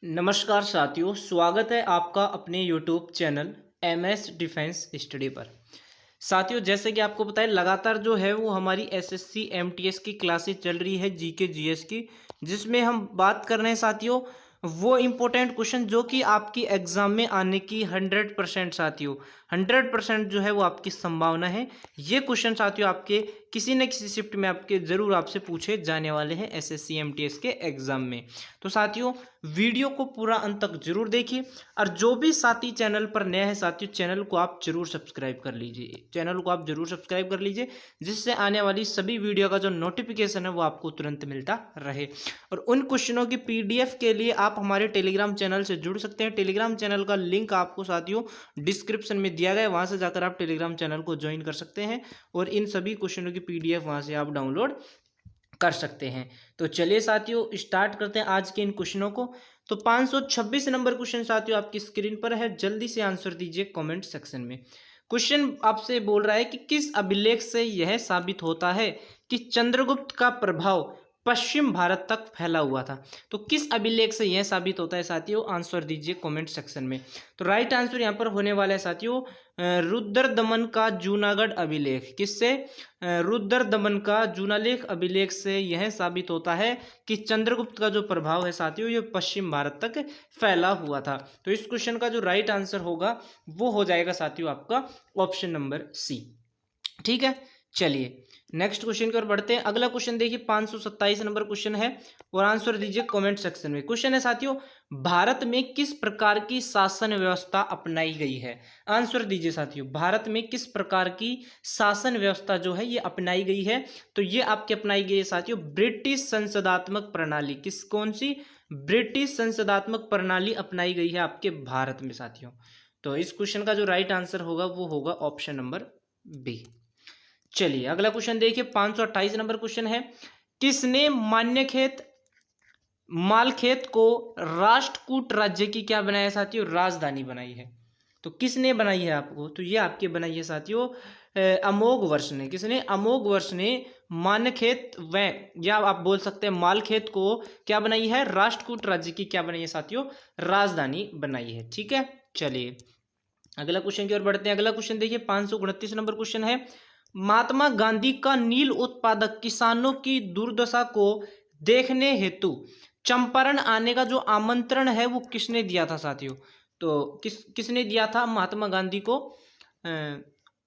नमस्कार साथियों, स्वागत है आपका अपने YouTube channel MS defence study पर। साथियों, जैसे कि आपको पता है लगातार जो है वो हमारी एसएससी एमटीएस की क्लासेस चल रही है जीके जीएस की, जिसमें हम बात कर रहे हैं साथियों वो इम्पोर्टेंट क्वेश्चन जो कि आपकी एग्जाम में आने की 100% साथियों 100% जो है वो आपकी संभावना है। ये क्वेश्चन साथियों आपके किसी न किसी शिफ्ट में आपके जरूर आपसे पूछे जाने वाले हैं एसएससी एमटीएस के एग्जाम में। तो साथियों वीडियो को पूरा अंत तक जरूर देखिए, और जो भी साथी चैनल पर नया है साथियों चैनल को आप जरूर सब्सक्राइब कर लीजिए, जिससे आने वाली सभी वीडियो का जो नोटिफिकेशन है वो आपको तुरंत मिलता रहे। और उन क्वेश्चनों की पीडीएफ के लिए आप हमारे टेलीग्राम चैनल से जुड़ सकते हैं। टेलीग्राम चैनल का लिंक आपको साथियों डिस्क्रिप्शन में दिया गया है, वहां से जाकर आप टेलीग्राम चैनल को ज्वाइन कर सकते हैं और इन सभी क्वेश्चनों की पीडीएफ वहां से आप डाउनलोड कर सकते हैं। तो चलिए साथियों स्टार्ट करते हैं आज के इन क्वेश्चनों को। तो 526 नंबर क्वेश्चन साथियों आपकी स्क्रीन पर है, जल्दी से आंसर दीजिए कमेंट सेक्शन में। क्वेश्चन आपसे बोल रहा है कि किस अभिलेख से यह साबित होता है कि चंद्रगुप्त का प्रभाव पश्चिम भारत तक फैला हुआ था। तो किस अभिलेख से यह साबित होता है साथियों, आंसर दीजिए कमेंट सेक्शन में। तो राइट आंसर यहाँ पर होने वाला है साथियों रुद्रदमन का जूनागढ़ अभिलेख। किससे? रुद्रदमन का जूनालेख अभिलेख से यह साबित होता है कि चंद्रगुप्त का जो प्रभाव है साथियों ये पश्चिम भारत तक फैला हुआ था। तो इस क्वेश्चन का जो राइट आंसर होगा वो हो जाएगा साथियों आपका ऑप्शन नंबर सी। ठीक है, चलिए नेक्स्ट क्वेश्चन की ओर बढ़ते हैं। अगला क्वेश्चन देखिए 527 नंबर क्वेश्चन है और आंसर दीजिए कमेंट सेक्शन में। क्वेश्चन है साथियों भारत में किस प्रकार की शासन व्यवस्था अपनाई गई है? आंसर दीजिए साथियों भारत में किस प्रकार की शासन व्यवस्था जो है ये अपनाई गई है? तो ये आपकी अपनाई गई है साथियों ब्रिटिश संसदात्मक प्रणाली। कौन सी? ब्रिटिश संसदात्मक प्रणाली अपनाई गई है आपके भारत में साथियों। तो इस क्वेश्चन का जो राइट आंसर होगा वो होगा ऑप्शन नंबर बी। चलिए अगला क्वेश्चन देखिए 528 नंबर क्वेश्चन है किसने मालखेत को राष्ट्रकूट राज्य की क्या बनाया साथियों? राजधानी बनाई है। तो किसने बनाई है आपको? तो ये आपके बनाई है साथियों अमोघ वर्ष ने। किसने? अमोघ वर्ष ने मानखेत व या आप बोल सकते हैं मालखेत को क्या बनाई है? राष्ट्रकूट राज्य की क्या बनाई है साथियों? राजधानी बनाई है। ठीक है, चलिए अगला क्वेश्चन की ओर बढ़ते हैं। अगला क्वेश्चन देखिए 529 नंबर क्वेश्चन है महात्मा गांधी का नील उत्पादक किसानों की दुर्दशा को देखने हेतु चंपारण आने का जो आमंत्रण है वो किसने दिया था साथियों? तो किसने दिया था महात्मा गांधी को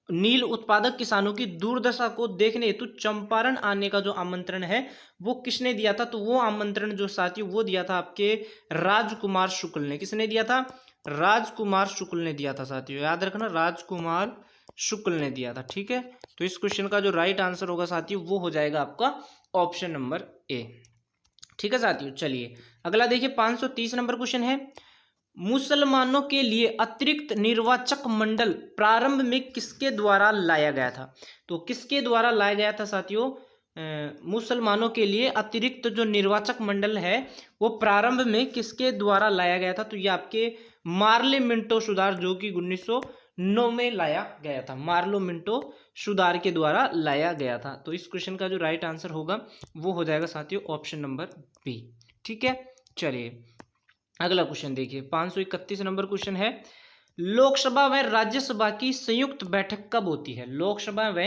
नील उत्पादक किसानों की दुर्दशा को देखने हेतु चंपारण आने का जो आमंत्रण है वो किसने दिया था? तो वो आमंत्रण जो साथियों वो दिया था आपके राजकुमार शुक्ल ने। किसने दिया था? राजकुमार शुक्ल ने दिया था साथियों, याद रखना राजकुमार शुक्ल ने दिया था। ठीक है, तो इस क्वेश्चन का जो राइट आंसर होगा साथियों वो हो जाएगा आपका ऑप्शन नंबर ए। ठीक है साथियों, चलिए अगला देखिए 530 नंबर क्वेश्चन है मुसलमानों के लिए अतिरिक्त निर्वाचक मंडल प्रारंभ में किसके द्वारा लाया गया था? तो किसके द्वारा लाया गया था साथियों? मुसलमानों के लिए अतिरिक्त जो निर्वाचक मंडल है वो प्रारंभ में किसके द्वारा लाया गया था? तो ये आपके मार्ले मिंटो सुधार जो कि 1909 में लाया गया था। मार्लो मिंटो सुधार के द्वारा लाया गया था। तो इस क्वेश्चन का जो राइट आंसर होगा वो हो जाएगा साथियों ऑप्शन नंबर बी। ठीक है, चलिए अगला क्वेश्चन देखिए 531 नंबर क्वेश्चन है लोकसभा व राज्यसभा की संयुक्त बैठक कब होती है? लोकसभा व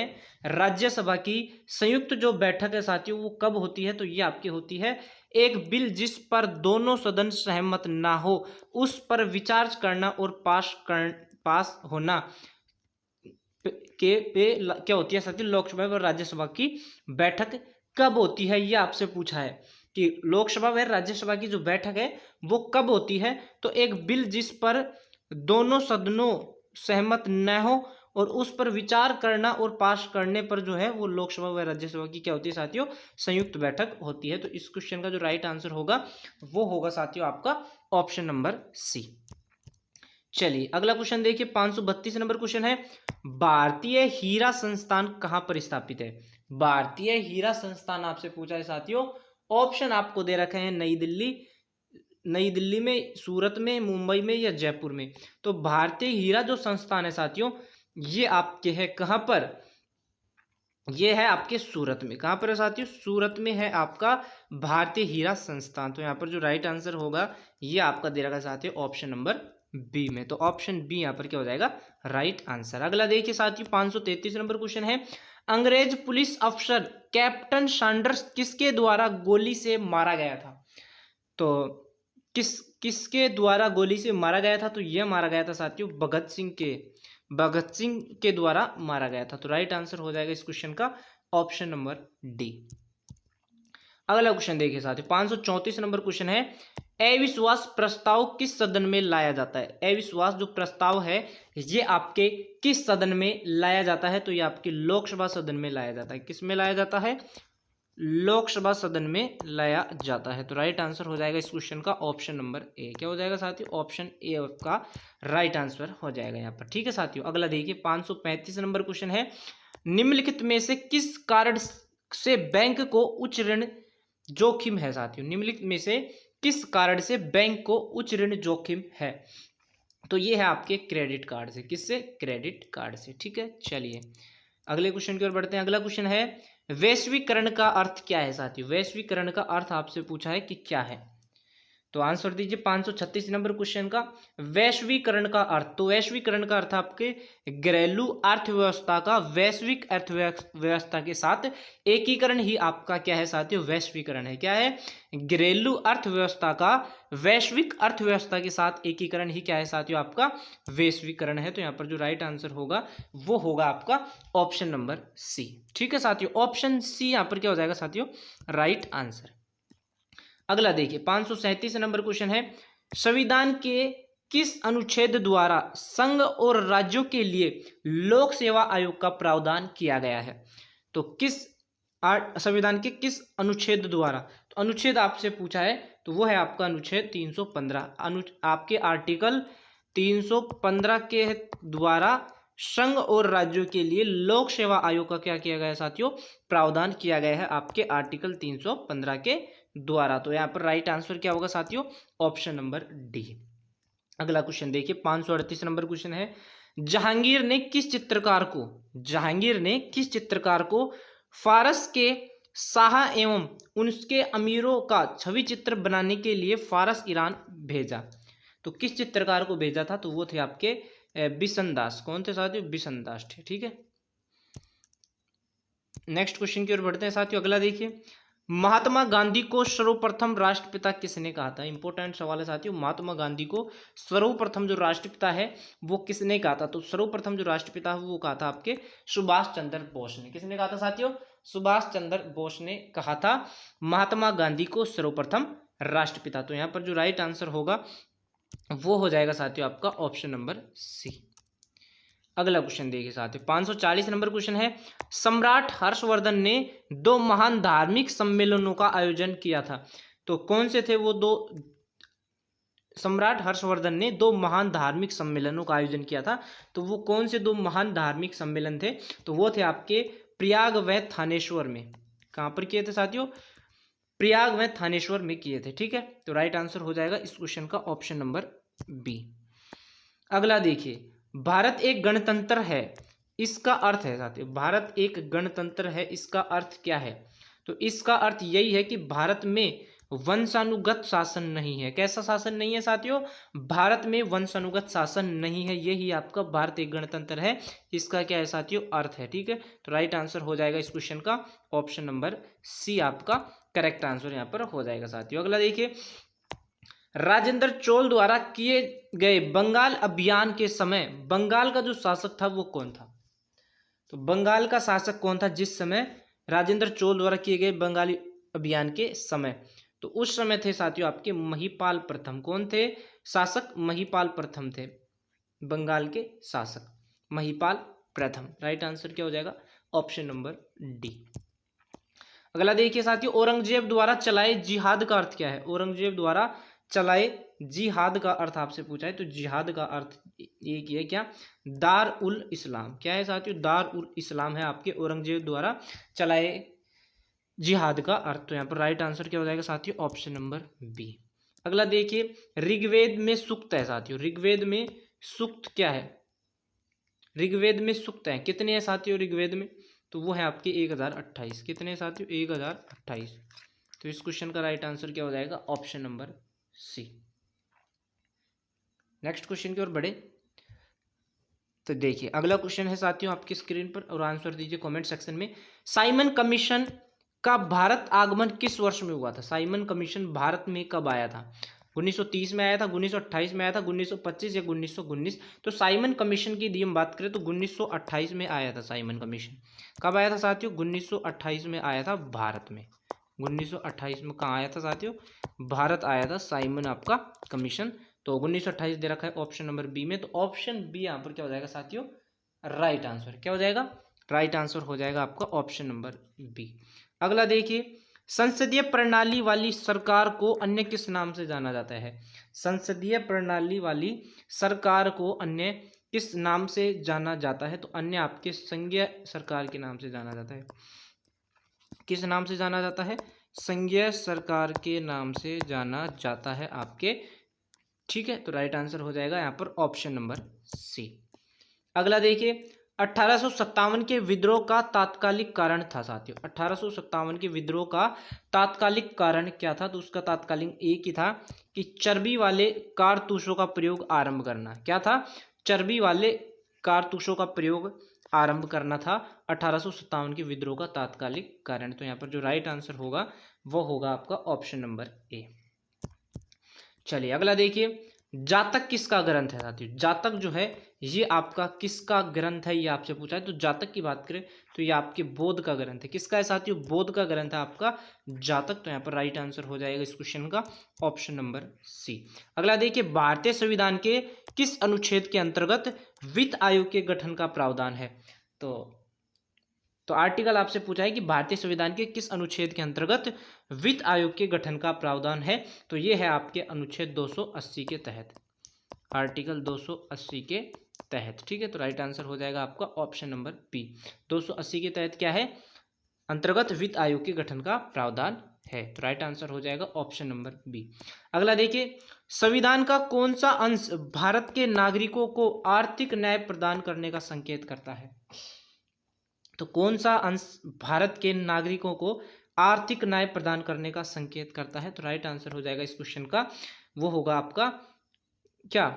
राज्यसभा की संयुक्त जो बैठक है साथियों वो कब होती है? तो ये आपकी होती है एक बिल जिस पर दोनों सदन सहमत ना हो उस पर विचार करना और पास होना क्या होती है साथियों? लोकसभा व राज्यसभा की बैठक कब होती है ये आपसे पूछा है कि लोकसभा व राज्यसभा की जो बैठक है वो कब होती है? तो एक बिल जिस पर दोनों सदनों सहमत न हो और उस पर विचार करना और पास करने पर जो है वो लोकसभा व राज्यसभा की क्या होती है साथियों? संयुक्त बैठक होती है। तो इस क्वेश्चन का जो राइट आंसर होगा वो होगा साथियों आपका ऑप्शन नंबर सी। चलिए अगला क्वेश्चन देखिए 532 नंबर क्वेश्चन है भारतीय हीरा संस्थान कहां पर स्थापित है? भारतीय हीरा संस्थान आपसे पूछा है साथियों। ऑप्शन आपको दे रखे हैं नई दिल्ली में, सूरत में, मुंबई में या जयपुर में। तो भारतीय हीरा जो संस्थान है साथियों ये आपके है कहां पर? ये है आपके सूरत में। कहाँ पर है साथियों? सूरत में है आपका भारतीय हीरा संस्थान। तो यहाँ पर जो राइट आंसर होगा ये आपका दे रखा साथियों ऑप्शन नंबर बी में। तो ऑप्शन बी यहाँ पर क्या हो जाएगा? Right answer. अगला देखिए साथियों 533 नंबर क्वेश्चन है, अंग्रेज पुलिस अफसर कैप्टन सैंडर्स किसके द्वारा गोली से मारा गया था? तो किसके द्वारा गोली से मारा गया था? तो यह मारा गया था साथियों भगत सिंह के द्वारा मारा गया था। तो राइट आंसर हो जाएगा इस क्वेश्चन का ऑप्शन नंबर डी। अगला क्वेश्चन देखिए साथियों 534 नंबर क्वेश्चन है, अविश्वास प्रस्ताव किस सदन में लाया जाता है? अविश्वास जो प्रस्ताव है ये आपके किस सदन में लाया जाता है? तो ये आपके लोकसभा सदन में लाया जाता है। किस में लाया जाता है? लोकसभा सदन में लाया जाता है। तो राइट आंसर हो जाएगा इस क्वेश्चन का ऑप्शन नंबर ए। क्या हो जाएगा साथियों? ऑप्शन ए का राइट आंसर हो जाएगा यहाँ पर। ठीक है साथियों, अगला देखिए 535 नंबर क्वेश्चन है, निम्नलिखित में से किस कारण से बैंक को उच्च ऋण जोखिम है? साथियों निम्नलिखित में से किस कारण से बैंक को उच्च ऋण जोखिम है? तो ये है आपके क्रेडिट कार्ड से। किससे? क्रेडिट कार्ड से। ठीक है, चलिए अगले क्वेश्चन की ओर बढ़ते हैं। अगला क्वेश्चन है, वैश्वीकरण का अर्थ क्या है? साथियों वैश्वीकरण का अर्थ आपसे पूछा है कि क्या है? तो आंसर दीजिए 536 नंबर क्वेश्चन का वैश्वीकरण का अर्थ। तो वैश्वीकरण का अर्थ आपके घरेलू अर्थव्यवस्था का वैश्विक अर्थव्यवस्था के साथ एकीकरण ही आपका क्या है साथियों? वैश्वीकरण है। क्या है? घरेलू अर्थव्यवस्था का वैश्विक अर्थव्यवस्था के साथ एकीकरण ही क्या है साथियों? आपका वैश्वीकरण है। तो यहाँ पर जो राइट आंसर होगा वो होगा आपका ऑप्शन नंबर सी। ठीक है साथियों, ऑप्शन सी यहाँ पर क्या हो जाएगा साथियों? Right answer. अगला देखिए 537 नंबर क्वेश्चन है, संविधान के किस अनुच्छेद द्वारा संघ और राज्यों के लिए लोक सेवा आयोग का प्रावधान किया गया है? तो संविधान के किस अनुच्छेद द्वारा? तो अनुच्छेद आपसे पूछा है तो वो है आपका अनुच्छेद 315। आपके आर्टिकल 315 के द्वारा संघ और राज्यों के लिए लोक सेवा आयोग का क्या किया गया है साथियों? प्रावधान किया गया है आपके आर्टिकल 315 के द्वारा। तो यहाँ पर राइट आंसर क्या होगा साथियों? Option number D. अगला क्वेश्चन देखिए 538 नंबर क्वेश्चन है, जहांगीर ने किस चित्रकार को फारस के शाह एवं उनके अमीरों का छवि चित्र बनाने के लिए फारस ईरान भेजा? तो किस चित्रकार को भेजा था? तो वो थे आपके बिशनदास। कौन थे साथियों? बिशनदास थे। ठीक है, नेक्स्ट क्वेश्चन की ओर बढ़ते हैं साथियों। अगला देखिए, महात्मा गांधी को सर्वप्रथम राष्ट्रपिता किसने कहा था? इंपॉर्टेंट सवाल है साथियों। महात्मा गांधी को सर्वप्रथम जो राष्ट्रपिता है वो किसने कहा था? तो सर्वप्रथम जो राष्ट्रपिता है वो कहा था आपके सुभाष चंद्र बोस ने। किसने कहा था साथियों? सुभाष चंद्र बोस ने कहा था महात्मा गांधी को सर्वप्रथम राष्ट्रपिता। तो यहाँ पर जो राइट आंसर होगा वो हो जाएगा साथियों आपका ऑप्शन नंबर सी। अगला क्वेश्चन देखिए साथियों 540 नंबर क्वेश्चन है, सम्राट हर्षवर्धन ने 2 महान धार्मिक सम्मेलनों का आयोजन किया था। तो कौन से थे वो दो? सम्राट हर्षवर्धन ने 2 महान धार्मिक सम्मेलनों का आयोजन किया था। तो वो कौन से 2 महान धार्मिक सम्मेलन थे? तो वो थे आपके प्रयाग व थानेश्वर में। कहाँ पर किए थे साथियों? प्रयाग व थानेश्वर में किए थे। ठीक है, तो राइट आंसर हो जाएगा इस क्वेश्चन का ऑप्शन नंबर बी। अगला देखिए, भारत एक गणतंत्र है, इसका अर्थ है साथियों, भारत एक गणतंत्र है, इसका अर्थ क्या है? तो इसका अर्थ यही है कि भारत में वंशानुगत शासन नहीं है। कैसा शासन नहीं है साथियों? भारत में वंशानुगत शासन नहीं है, यही आपका भारत एक गणतंत्र है, इसका क्या है साथियों? अर्थ है। ठीक है, तो राइट आंसर हो जाएगा इस क्वेश्चन का ऑप्शन नंबर सी आपका करेक्ट आंसर यहाँ पर हो जाएगा साथियों। अगला देखिए, राजेंद्र चोल द्वारा किए गए बंगाल अभियान के समय बंगाल का जो शासक था वो कौन था? तो बंगाल का शासक कौन था जिस समय राजेंद्र चोल द्वारा किए गए बंगाली अभियान के समय? तो उस समय थे साथियों आपके महिपाल प्रथम। कौन थे शासक? महिपाल प्रथम थे बंगाल के शासक, महिपाल प्रथम। राइट आंसर क्या हो जाएगा? Option number D. अगला देखिए साथियों, औरंगजेब द्वारा चलाए जिहाद का अर्थ क्या है? औरंगजेब द्वारा चलाए जिहाद का अर्थ आपसे पूछा है, तो जिहाद का अर्थ ये किया क्या? दार उल इस्लाम। क्या है साथियों? दार उल इस्लाम है आपके औरंगजेब द्वारा चलाए जिहाद का अर्थ। तो यहाँ पर राइट आंसर क्या हो जाएगा साथियों? Option number B. अगला देखिए, ऋग्वेद में सूक्त है साथियों, ऋग्वेद में सूक्त क्या है? ऋग्वेद में सूक्त है कितने हैं साथियों ऋग्वेद में? तो वो है आपके 1028। कितने साथियों? 1028। तो इस क्वेश्चन का राइट आंसर क्या हो जाएगा? Option number C. Next question की ओर बढ़े तो देखिए अगला क्वेश्चन है साथियों आपकी स्क्रीन पर, और आंसर दीजिए कमेंट सेक्शन में। साइमन कमीशन का भारत आगमन किस वर्ष में हुआ था? साइमन कमीशन भारत में कब आया था? 1930 में आया था, 1928 में आया था, 1925 या 1919? तो साइमन कमीशन की यदि हम बात करें तो 1928 में आया था साइमन कमीशन। कब आया था साथियों? 1928 में आया था भारत में। 1928 में कहाँ आया था साथियों? भारत आया था साइमन आपका कमीशन। तो 1928 दे रखा है ऑप्शन नंबर बी में, तो ऑप्शन बी यहाँ पर क्या हो जाएगा साथियों? Right answer. क्या हो जाएगा? राइट आंसर हो जाएगा आपका ऑप्शन नंबर बी। अगला देखिए, संसदीय प्रणाली वाली सरकार को अन्य किस नाम से जाना जाता है? संसदीय प्रणाली वाली सरकार को अन्य किस नाम से जाना जाता है? तो अन्य आपके संघीय सरकार के नाम से जाना जाता है। किस नाम से जाना जाता है? संघीय सरकार के नाम से जाना जाता है आपके। ठीक है, तो राइट आंसर हो जाएगा यहाँ पर ऑप्शन नंबर सी। अगला देखिए, 1857 के विद्रोह का तात्कालिक कारण था साथियों। 1857 के विद्रोह का तात्कालिक कारण क्या था? तो उसका तात्कालिक एक ही था कि चर्बी वाले कारतूसों का प्रयोग आरंभ करना। क्या था? चर्बी वाले कारतूसों का प्रयोग आरंभ करना था 1857 के विद्रोह का तात्कालिक कारण। तो यहाँ पर जो राइट आंसर होगा वो होगा आपका ऑप्शन नंबर ए। चलिए अगला देखिए, जातक किसका ग्रंथ है साथियों? जातक जो है ये आपका किसका ग्रंथ है, ये आपसे पूछा है। तो जातक की बात करें तो ये आपके बोध का ग्रंथ है। किसका है साथियों? बोध का ग्रंथ है आपका जातक। तो यहाँ पर राइट आंसर हो जाएगा इस क्वेश्चन का ऑप्शन नंबर सी। अगला देखिए, भारतीय संविधान के किस अनुच्छेद के अंतर्गत वित्त आयोग के गठन का प्रावधान है? तो आर्टिकल आपसे पूछा है कि भारतीय संविधान के किस अनुच्छेद के अंतर्गत वित्त आयोग के गठन का प्रावधान है? तो ये है आपके अनुच्छेद 280 के तहत, आर्टिकल 280 के तहत। ठीक है, तो राइट आंसर हो जाएगा आपका ऑप्शन नंबर बी। 280 के तहत क्या है? अंतर्गत वित्त आयोग के गठन का प्रावधान है। तो राइट आंसर हो जाएगा ऑप्शन नंबर बी। अगला देखिए, संविधान का कौन सा अंश भारत के नागरिकों को आर्थिक न्याय प्रदान करने का संकेत करता है? तो कौन सा अंश भारत के नागरिकों को आर्थिक न्याय प्रदान करने का संकेत करता है? तो राइट आंसर हो जाएगा इस क्वेश्चन का वो होगा आपका क्या?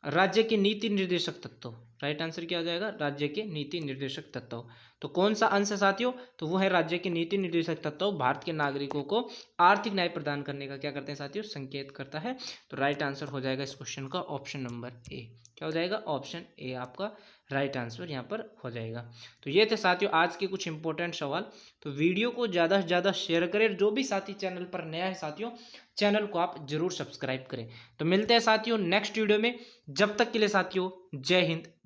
राज्य के नीति निर्देशक तत्व। राइट आंसर क्या हो जाएगा? राज्य के नीति निर्देशक तत्व। तो कौन सा अंश है साथियों? तो वो है राज्य के नीति निर्देशक तत्व भारत के नागरिकों को आर्थिक न्याय प्रदान करने का क्या करते हैं साथियों? संकेत करता है। तो राइट आंसर हो जाएगा इस क्वेश्चन का ऑप्शन नंबर ए। क्या हो जाएगा? ऑप्शन ए आपका राइट आंसर यहाँ पर हो जाएगा। तो ये थे साथियों आज के कुछ इंपॉर्टेंट सवाल। तो वीडियो को ज़्यादा से ज़्यादा शेयर करें। जो भी साथी चैनल पर नया है साथियों, चैनल को आप जरूर सब्सक्राइब करें। तो मिलते हैं साथियों नेक्स्ट वीडियो में। जब तक के लिए साथियों, जय हिंद।